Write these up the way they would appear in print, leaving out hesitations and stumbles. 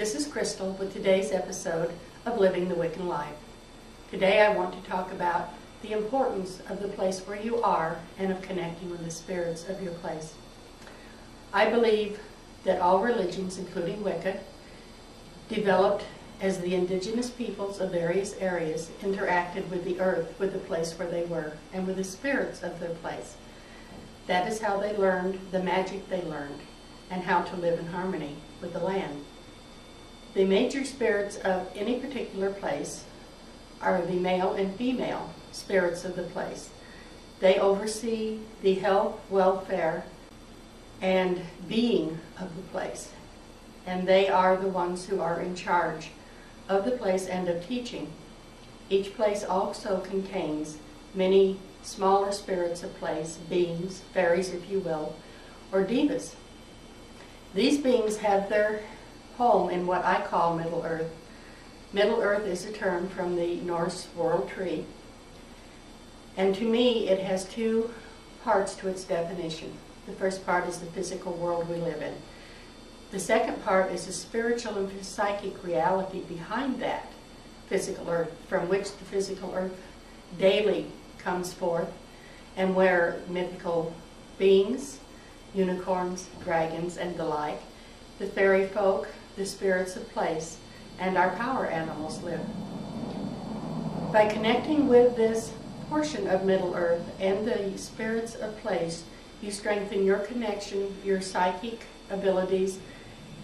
This is Krystel with today's episode of Living the Wiccan Life. Today I want to talk about the importance of the place where you are and of connecting with the spirits of your place. I believe that all religions, including Wicca, developed as the indigenous peoples of various areas interacted with the earth, with the place where they were, and with the spirits of their place. That is how they learned the magic they learned and how to live in harmony with the land. The major spirits of any particular place are the male and female spirits of the place. They oversee the health, welfare, and being of the place. And they are the ones who are in charge of the place and of teaching. Each place also contains many smaller spirits of place, beings, fairies if you will, or devas. These beings have their home in what I call Middle Earth. Middle Earth is a term from the Norse world tree, and to me it has two parts to its definition. The first part is the physical world we live in. The second part is the spiritual and psychic reality behind that physical earth, from which the physical earth daily comes forth, and where mythical beings, unicorns, dragons, and the like, the fairy folk, the spirits of place, and our power animals live. By connecting with this portion of Middle Earth and the spirits of place, you strengthen your connection, your psychic abilities,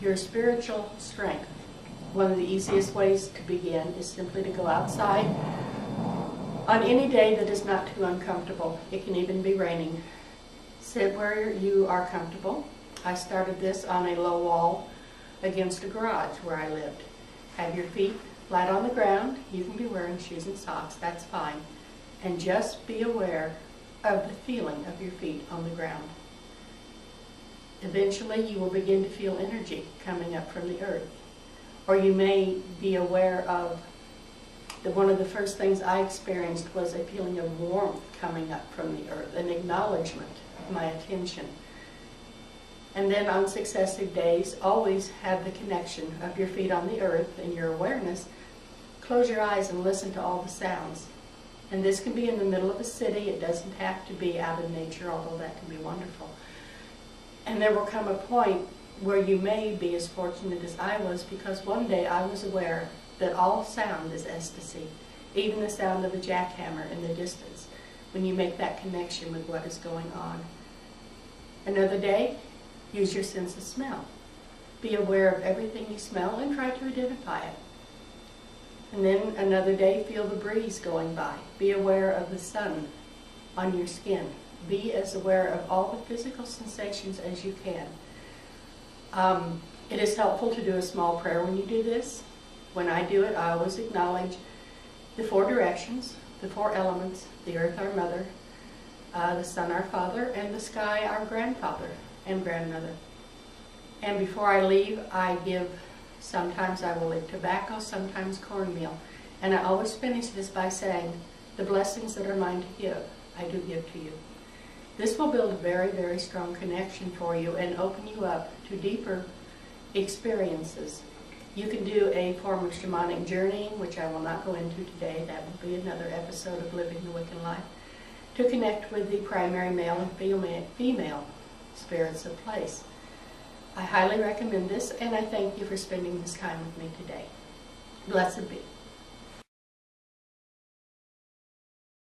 your spiritual strength. One of the easiest ways to begin is simply to go outside on any day that is not too uncomfortable. It can even be raining. Sit where you are comfortable. I started this on a low wall against a garage where I lived. Have your feet flat on the ground. You can be wearing shoes and socks, that's fine. And just be aware of the feeling of your feet on the ground. Eventually you will begin to feel energy coming up from the earth. Or you may be aware of one of the first things I experienced was a feeling of warmth coming up from the earth, an acknowledgement of my attention. And then on successive days, always have the connection of your feet on the earth and your awareness. Close your eyes and listen to all the sounds. And this can be in the middle of a city. It doesn't have to be out in nature, although that can be wonderful. And there will come a point where you may be as fortunate as I was, because one day I was aware that all sound is ecstasy, even the sound of a jackhammer in the distance, when you make that connection with what is going on. Another day, use your sense of smell. Be aware of everything you smell and try to identify it. And then another day, feel the breeze going by. Be aware of the sun on your skin. Be as aware of all the physical sensations as you can. It is helpful to do a small prayer when you do this. When I do it, I always acknowledge the four directions, the four elements, the earth our mother, the sun our father, and the sky our grandfather and grandmother. And before I leave, I give, sometimes I will leave tobacco, sometimes cornmeal. And I always finish this by saying, the blessings that are mine to give, I do give to you. This will build a very, very strong connection for you and open you up to deeper experiences. You can do a form of shamanic journeying, which I will not go into today. That will be another episode of Living the Wiccan Life, to connect with the primary male and female spirits of place. I highly recommend this, and I thank you for spending this time with me today. Blessed be.